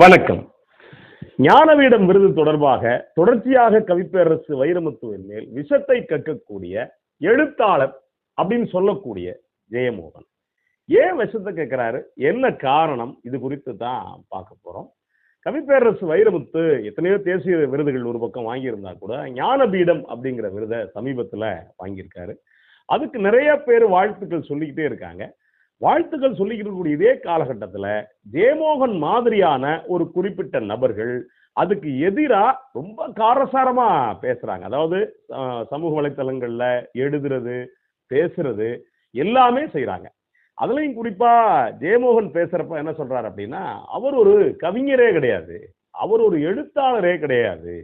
வணக்கம். ஞானவீடம் விருது தொடர்பாக தொடர்ச்சியாக கவிப்பேரரசு வைரமுத்துவின் மேல் விஷத்தை கக்கக்கூடிய எழுத்தாளர் அப்படின்னு சொல்லக்கூடிய ஜெயமோகன் ஏன் விஷத்தை கேட்கிறாரு, என்ன காரணம், இது குறித்து தான் பார்க்க போறோம். கவிப்பேரரசு வைரமுத்து எத்தனையோ தேசிய விருதுகள் ஒரு பக்கம் வாங்கியிருந்தா கூட ஞானபீடம் அப்படிங்கிற விருதை சமீபத்துல வாங்கியிருக்காரு. அதுக்கு நிறைய பேர் வாழ்த்துக்கள் சொல்லிக்கிட்டே இருக்காங்க. வாழ்த்துக்கள் சொல்லிக்கிட்டு இதே காலகட்டத்தில் ஜெயமோகன் மாதிரியான ஒரு குறிப்பிட்ட நபர்கள் அதுக்கு எதிராக ரொம்ப காரசாரமா பேசுறாங்க. அதாவது சமூக வலைத்தளங்கள்ல எழுதுறது, பேசுறது எல்லாமே செய்யறாங்க. அதுலயும் குறிப்பா ஜெயமோகன் பேசுறப்ப என்ன சொல்றாரு அப்படின்னா, அவர் ஒரு கவிஞரே கிடையாது, அவர் ஒரு எழுத்தாளரே கிடையாது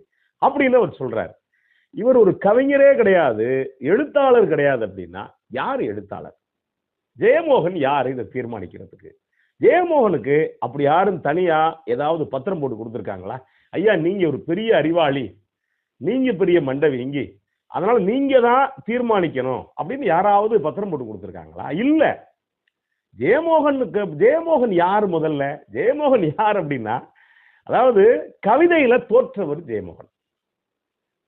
அப்படின்னு அவர் சொல்றாரு. இவர் ஒரு கவிஞரே கிடையாது, எழுத்தாளர் கிடையாது அப்படின்னா யார் எழுத்தாளர்? ஜெயமோகன் யாரு இதை தீர்மானிக்கிறதுக்கு? ஜெயமோகனுக்கு அப்படி யாரும் தனியா ஏதாவது பத்திரம் போட்டு கொடுத்துருக்காங்களா? ஐயா, நீங்க ஒரு பெரிய அறிவாளி, நீங்க பெரிய மண்டவீங்கி, அதனால நீங்க தான் தீர்மானிக்கணும் அப்படின்னு யாராவது பத்திரம் போட்டு கொடுத்துருக்காங்களா? இல்ல. ஜெயமோகன் யார்? முதல்ல ஜெயமோகன் யார் அப்படின்னா, அதாவது கவிதையில தோற்றவர் ஜெயமோகன்,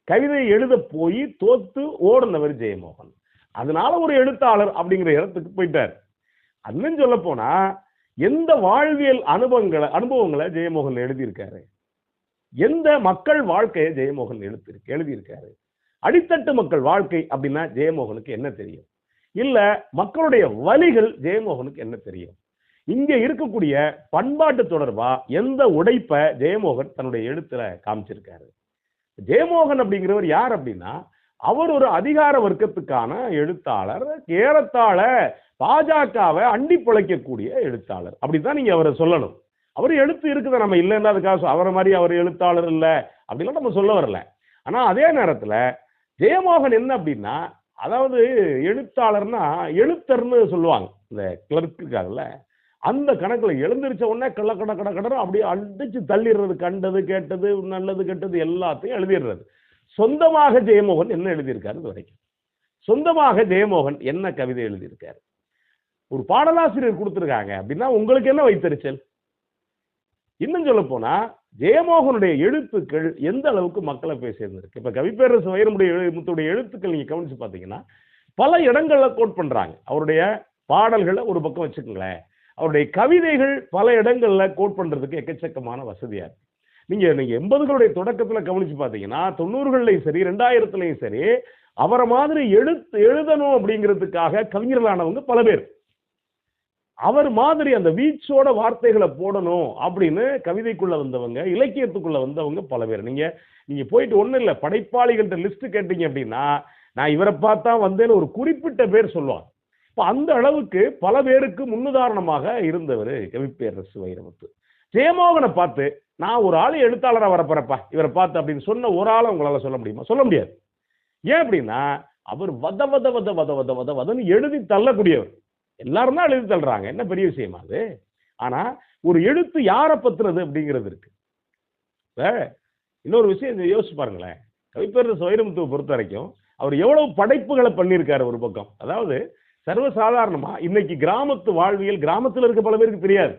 கவிதை எழுத போய் தோத்து ஓடுனவர் ஜெயமோகன். அதனால ஒரு எழுத்தாளர் அப்படிங்கிற இடத்துக்கு போயிட்டார். இன்னும் சொல்ல போனா எந்த வாழ்வியல் அனுபவங்களை ஜெயமோகன் எழுதியிருக்காரு, எந்த மக்கள் வாழ்க்கையை ஜெயமோகன் எழுதியிருக்காரு? அடித்தட்டு மக்கள் வாழ்க்கை அப்படின்னா ஜெயமோகனுக்கு என்ன தெரியும்? இல்ல மக்களுடைய வலிகள் ஜெயமோகனுக்கு என்ன தெரியும்? இங்க இருக்கக்கூடிய பண்பாட்டு தொடர்பா எந்த உடைப்பை ஜெயமோகன் தன்னுடைய எழுத்துல காமிச்சிருக்காரு? ஜெயமோகன் அப்படிங்கிறவர் யார் அப்படின்னா, அவர் ஒரு அதிகார வர்க்கத்துக்கான எழுத்தாளர், ஏறத்தாழ பாஜகவை அண்டி பிழைக்கக்கூடிய எழுத்தாளர், அப்படித்தான் நீங்க அவரை சொல்லணும். அவர் எழுத்து இருக்குது, நம்ம இல்லைன்னா அதுக்காக அவரை மாதிரி அவர் எழுத்தாளர் இல்லை அப்படின்லாம் நம்ம சொல்ல வரல. ஆனா அதே நேரத்துல ஜெயமோகன் என்ன அப்படின்னா, அதாவது எழுத்தாளர்னா எழுத்தர்னு சொல்லுவாங்க, இந்த கிளர்க்குக்காகல அந்த கணக்குல எழுந்திருச்ச உடனே கடற அப்படியே அடிச்சு தள்ளிடுறது, கண்டது கேட்டது நல்லது கெட்டது எல்லாத்தையும் எழுதிடுறது. சொந்தமாக ஜெயமோகன் என்ன எழுதியிருக்காரு? இது வரைக்கும் சொந்தமாக ஜெயமோகன் என்ன கவிதை எழுதியிருக்காரு? ஒரு பாடலாசிரியர் கொடுத்திருக்காங்க அப்படின்னா உங்களுக்கு என்ன வைத்தறிச்சல்? இன்னும் சொல்ல போனா ஜெயமோகனுடைய எழுத்துக்கள் எந்த அளவுக்கு மக்களை போய் சேர்ந்திருக்கு. இப்ப கவிப்பேரரசு வைரமுத்துடைய எழுத்துக்கள் நீங்க கவனிச்சு பாத்தீங்கன்னா பல இடங்கள்ல கோட் பண்றாங்க. அவருடைய பாடல்களை ஒரு பக்கம் வச்சுக்கோங்களேன், அவருடைய கவிதைகள் பல இடங்கள்ல கோட் பண்றதுக்கு எக்கச்சக்கமான வசதியா இருக்கு. நீங்க 80களுடைய தொடக்கத்துல கவனிச்சு பாத்தீங்கன்னா 90கள்லயும் சரி 2000லையும் சரி அவரை மாதிரி எழுதணும் அப்படிங்கிறதுக்காக கவிஞர்களானவங்க பல பேர், அவர் மாதிரி அந்த வீச்சோட வார்த்தைகளை போடணும் அப்படின்னு கவிதைக்குள்ள வந்தவங்க, இலக்கியத்துக்குள்ள வந்தவங்க பல பேர். நீங்க போயிட்டு ஒண்ணு இல்ல, படைப்பாளிகள்ட்ட லிஸ்ட் கேட்டீங்க அப்படின்னா நான் இவரை பார்த்தா வந்தேன்னு ஒரு குறிப்பிட்ட பேர் சொல்லுவாங்க. இப்ப அந்த அளவுக்கு பல பேருக்கு முன்னுதாரணமாக இருந்தவர் கவிப்பேரரசு வைரமுத்து. ஜெயமோகனை பார்த்து நான் ஒரு ஆளு எழுத்தாளராக வரப்போறப்பா இவரை பார்த்து அப்படின்னு சொன்ன ஒரு ஆளை உங்களால சொல்ல முடியுமா? சொல்ல முடியாது. ஏன் அப்படின்னா அவர் வத வத வத வத வத வத வதன்னு எழுதி தள்ளக்கூடியவர். எல்லாரும் தான் எழுதி தள்ளுறாங்க, என்ன பெரிய விஷயமா அது? ஆனா ஒரு எழுத்து யாரை பத்துறது அப்படிங்கிறது இருக்கு. இன்னொரு விஷயம் யோசிச்சு பாருங்களேன், கவிப்பேரரசு வைரமுத்துவை பொறுத்த வரைக்கும் அவர் எவ்வளவு படைப்புகளை பண்ணியிருக்காரு. ஒரு பக்கம் அதாவது சர்வசாதாரணமா இன்னைக்கு கிராமத்து வாழ்வியல் கிராமத்தில் இருக்க பல பேருக்கு தெரியாது.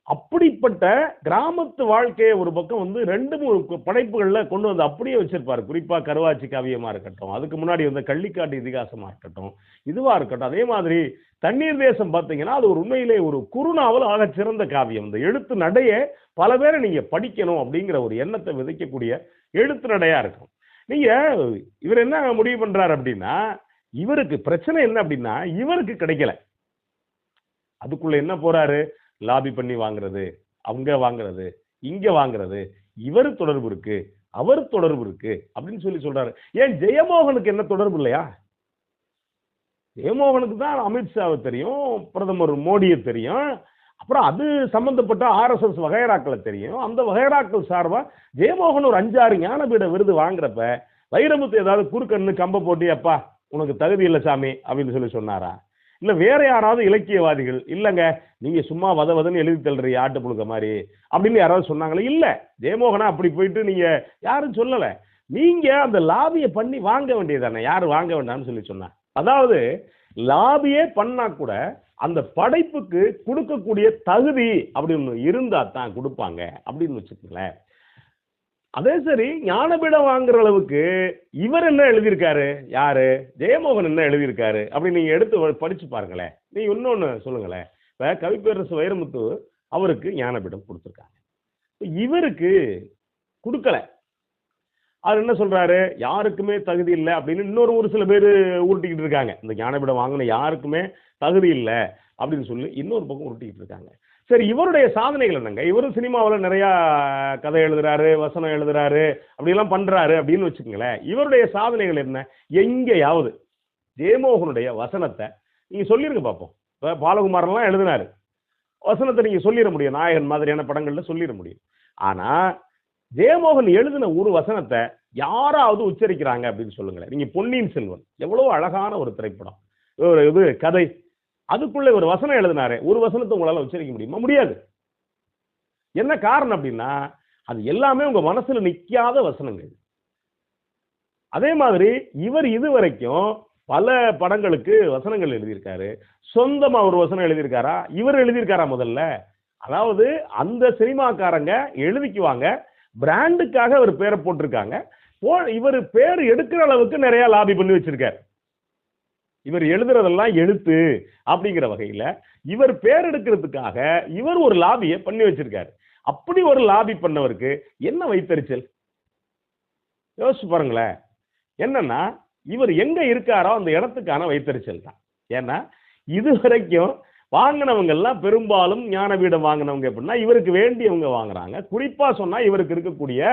அப்படிப்பட்ட கிராமத்து வாழ்க்கையை ஒரு பக்கம் 2-3 படைப்புகள்ல கொண்டு வந்து அப்படியே வச்சிருப்பாரு. குறிப்பா கருவாச்சி காவியமா இருக்கட்டும், அதுக்கு முன்னாடி வந்த கள்ளிக்காட்டு இதிகாசமா இருக்கட்டும், இதுவா இருக்கட்டும். அதே மாதிரி தண்ணீர் தேசம் பார்த்தீங்கன்னா அது ஒரு உண்மையிலே ஒரு குறுநாவல் ஆக சிறந்த காவியம். இந்த எழுத்து நடையே பல பேரை நீங்க படிக்கணும் அப்படிங்கிற ஒரு எண்ணத்தை விதைக்கக்கூடிய எழுத்து நடையா இருக்கும். நீங்க இவர் என்ன முடிவு பண்றாரு அப்படின்னா, இவருக்கு பிரச்சனை என்ன அப்படின்னா இவருக்கு கிடைக்கல, அதுக்குள்ள என்ன போறாரு, லாபி பண்ணி வாங்குறது, அவங்க வாங்குறது, இங்க வாங்குறது, இவர் தொடர்பு இருக்கு, அவர் தொடர்பு இருக்கு அப்படின்னு சொல்றாரு. ஏன் ஜெயமோகனுக்கு என்ன தொடர்பு இல்லையா? ஜெயமோகனுக்கு தான் அமித்ஷாவை தெரியும், பிரதமர் மோடியை தெரியும், அப்புறம் அது சம்பந்தப்பட்ட RSS வகைராக்களை தெரியும். அந்த வகைராக்கள் சார்பா ஜெயமோகன் ஒரு 5-6 ஞானபீட விருது வாங்குறப்ப வைரமுத்து ஏதாவது குறுக்கண்ணு கம்ப போட்டு அப்பா உனக்கு தகுதி இல்லை சாமி அப்படின்னு சொன்னாரா? இல்ல வேற யாராவது இலக்கியவாதிகள் இல்லங்க நீங்க சும்மா வதன்னு எழுதி தள்ளுறீ ஆட்டு புழுக்க மாதிரி அப்படின்னு யாராவது சொன்னாங்களே? இல்ல. ஜெயமோகனா அப்படி போயிட்டு நீங்க யாரும் சொல்லல. நீங்க அந்த லாபியை பண்ணி வாங்க வேண்டியதானே, யாரு வாங்க வேண்டாம்னு சொன்னா? அதாவது லாபியே பண்ணா கூட அந்த படைப்புக்கு கொடுக்கக்கூடிய தகுதி அப்படின்னு இருந்தா தான் கொடுப்பாங்க அப்படின்னு வச்சுக்கோங்களேன். அதே சரி, ஞானபீடம் வாங்குற அளவுக்கு இவர் என்ன எழுதியிருக்காரு? யாரு? ஜெயமோகன் என்ன எழுதியிருக்காரு அப்படின்னு நீங்க எடுத்து படிச்சு பாருங்களேன். நீங்க இன்னொன்னு சொல்லுங்களேன். இப்ப கவிப்பேரரசு வைரமுத்து அவருக்கு ஞானபீடம் கொடுத்துருக்காங்க. இவருக்கு கொடுக்கல. அவர் என்ன சொல்றாரு? யாருக்குமே தகுதி இல்லை அப்படின்னு ஒரு சில பேர் உருட்டிக்கிட்டு இருக்காங்க. இந்த ஞானபீடம் வாங்கின யாருக்குமே தகுதி இல்லை அப்படின்னு சொல்லி இன்னொரு பக்கம் உருட்டிக்கிட்டு இருக்காங்க. சரி, இவருடைய சாதனைகள் என்னங்க? இவரும் சினிமாவில் நிறைய கதை எழுதுறாரு, வசனம் எழுதுறாரு, அப்படிலாம் பண்றாரு அப்படின்னு வச்சுக்கோங்களேன். இவருடைய சாதனைகள் என்ன? எங்கேயாவது ஜெயமோகனுடைய வசனத்தை நீங்க சொல்லிருங்க பார்ப்போம். இப்போ பாலகுமாரன்லாம் எழுதினாரு, வசனத்தை நீங்க சொல்லிட முடியும், நாயகன் மாதிரியான படங்கள்ல சொல்லிட முடியும். ஆனா ஜெயமோகன் எழுதின ஒரு வசனத்தை யாராவது உச்சரிக்கிறாங்க அப்படின்னு சொல்லுங்களேன். நீங்க பொன்னியின் செல்வன் எவ்வளவு அழகான ஒரு திரைப்படம், ஒரு இது கதை, அதுக்குள்ள ஒரு வசனம் எழுதினாரு, ஒரு வசனத்தை உங்களால உச்சரிக்க முடியுமா? முடியாது. என்ன காரணம் அப்படின்னா அது எல்லாமே உங்க மனசுல நிக்காத வசனங்கள். அதே மாதிரி இவர் இதுவரைக்கும் பல படங்களுக்கு வசனங்கள் எழுதியிருக்காரு. சொந்தமா ஒரு வசனம் எழுதியிருக்காரா? இவர் எழுதியிருக்காரா முதல்ல? அதாவது அந்த சினிமாக்காரங்க எழுதிக்குவாங்க, பிராண்டுக்காக அவர் பேரை போட்டிருக்காங்க. இவர் பேர் எடுக்கிற அளவுக்கு நிறைய லாபி பண்ணி வச்சிருக்காரு. இவர் எழுதுறதெல்லாம் எழுத்து அப்படிங்கிற வகையில இவர் பேர் எடுக்கிறதுக்காக இவர் ஒரு லாபியை பண்ணி வச்சிருக்காரு. அப்படி ஒரு லாபி பண்ணவருக்கு என்ன வைத்தறிச்சல்? யோசிச்சு பாருங்களேன். என்னன்னா இவர் எங்க இருக்காரோ அந்த இடத்துக்கான வைத்தறிச்சல் தான். ஏன்னா இதுவரைக்கும் வாங்கினவங்க எல்லாம் பெரும்பாலும் ஞானபீடம் வாங்கினவங்க எப்படின்னா இவருக்கு வேண்டியவங்க வாங்குறாங்க. குறிப்பா சொன்னா இவருக்கு இருக்கக்கூடிய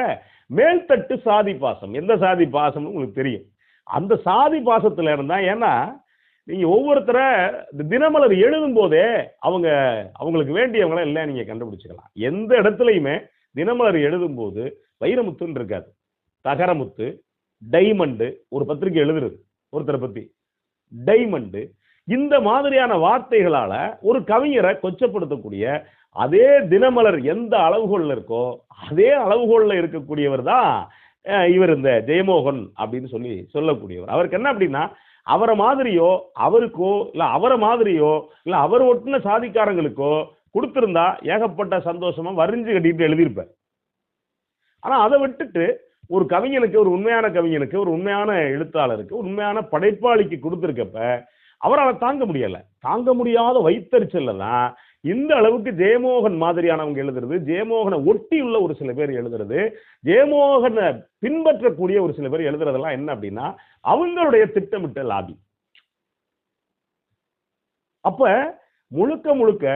மேல்தட்டு சாதி பாசம். எந்த சாதி பாசம்னு உங்களுக்கு தெரியும். அந்த சாதி பாசத்துல இருந்தா, ஏன்னா நீங்க ஒவ்வொருத்தர தினமலர் எழுதும் போதே அவங்களுக்கு வேண்டியவங்கள இல்லை நீங்க கண்டுபிடிச்சுக்கலாம். எந்த இடத்துலையுமே தினமலர் எழுதும் போது வைரமுத்துன்னு இருக்காது, தகரமுத்து, டைமண்டு. ஒரு பத்திரிகை எழுதுறது ஒருத்தரை பத்தி டைமண்டு, இந்த மாதிரியான வார்த்தைகளால ஒரு கவிஞரை கொச்சப்படுத்தக்கூடிய அதே தினமலர் எந்த அளவுகோல்ல இருக்கோ அதே அளவுகோல்ல இருக்கக்கூடியவர் தான் இவர், இந்த ஜெயமோகன் அப்படின்னு சொல்லக்கூடியவர். அவருக்கு என்ன அப்படின்னா, அவரை மாதிரியோ அவருக்கோ இல்ல அவரை மாதிரியோ இல்ல அவர் ஒட்டின சாதிக்காரங்களுக்கோ கொடுத்திருந்தா ஏகப்பட்ட சந்தோஷமா வரிஞ்சு கட்டிட்டு எழுதியிருப்பார். ஆனா அதை விட்டுட்டு ஒரு கவிஞனுக்கு, ஒரு உண்மையான கவிஞனுக்கு, ஒரு உண்மையான எழுத்தாளருக்கு, உண்மையான படைப்பாளிக்கு கொடுத்திருக்கப்ப அவரால் தாங்க முடியல. தாங்க முடியாத வைத்தறிச்சல்ல தான் இந்த அளவுக்கு ஜெயமோகன் மாதிரியானவங்க எழுதுறது, ஜெயமோகனை ஒட்டி உள்ள ஒரு சில பேர் எழுதுறது, ஜெயமோகனை பின்பற்றக்கூடிய ஒரு சில பேர் எழுதுறதெல்லாம் என்ன அப்படின்னா அவங்களுடைய திட்டமிட்ட லாபி. அப்ப முழுக்க முழுக்க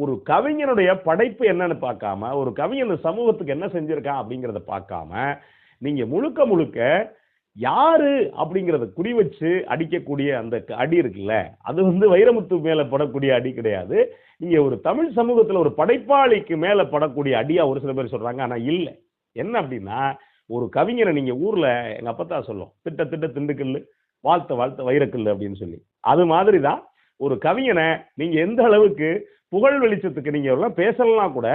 ஒரு கவிஞனுடைய படைப்பு என்னன்னு பார்க்காம, ஒரு கவிஞன் சமூகத்துக்கு என்ன செஞ்சிருக்கான் அப்படிங்கிறத பார்க்காம, நீங்க முழுக்க முழுக்க யாரு அப்படிங்கறத குறி வச்சு அடிக்கக்கூடிய அந்த அடி இருக்குல்ல, அது வைரமுத்து மேல படக்கூடிய அடி கிடையாது. இங்க ஒரு தமிழ் சமூகத்துல ஒரு படைப்பாளிக்கு மேல படக்கூடிய அடியா ஒரு சில பேர் சொல்றாங்க. ஆனா இல்ல. என்ன அப்படின்னா, ஒரு கவிஞரை நீங்க ஊர்ல, எங்க அப்பத்தா சொல்லும், திட்ட திட்ட திண்டுக்கல்லு, வாழ்த்த வாழ்த்த வைரக்கல்லு அப்படின்னு சொல்லி, அது மாதிரிதான் ஒரு கவிஞனை நீங்க எந்த அளவுக்கு புகழ் வெளிச்சத்துக்கு நீங்க எல்லாம் பேசலாம் கூட,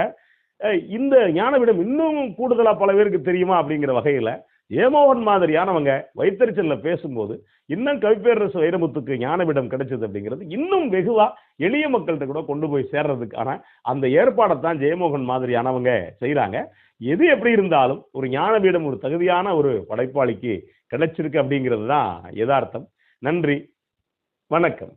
இந்த ஞானபீடம் இன்னும் கூடுதலா பல பேருக்கு தெரியுமா அப்படிங்கிற வகையில ஜெயமோகன் மாதிரியானவங்க வைத்தறிச்சல்ல பேசும்போது இன்னும் கவிப்பேரரசு வைரமுத்துக்கு ஞானபீடம் கிடைச்சது அப்படிங்கிறது இன்னும் வெகுவா எளிய மக்கள்கிட்ட கூட கொண்டு போய் சேர்றதுக்கான அந்த ஏற்பாடைத்தான் ஜெயமோகன் மாதிரியானவங்க செய்யறாங்க. எது எப்படி இருந்தாலும் ஒரு ஞானபீடம் ஒரு தகுதியான ஒரு படைப்பாளிக்கு கிடைச்சிருக்கு அப்படிங்கிறது தான் யதார்த்தம். நன்றி, வணக்கம்.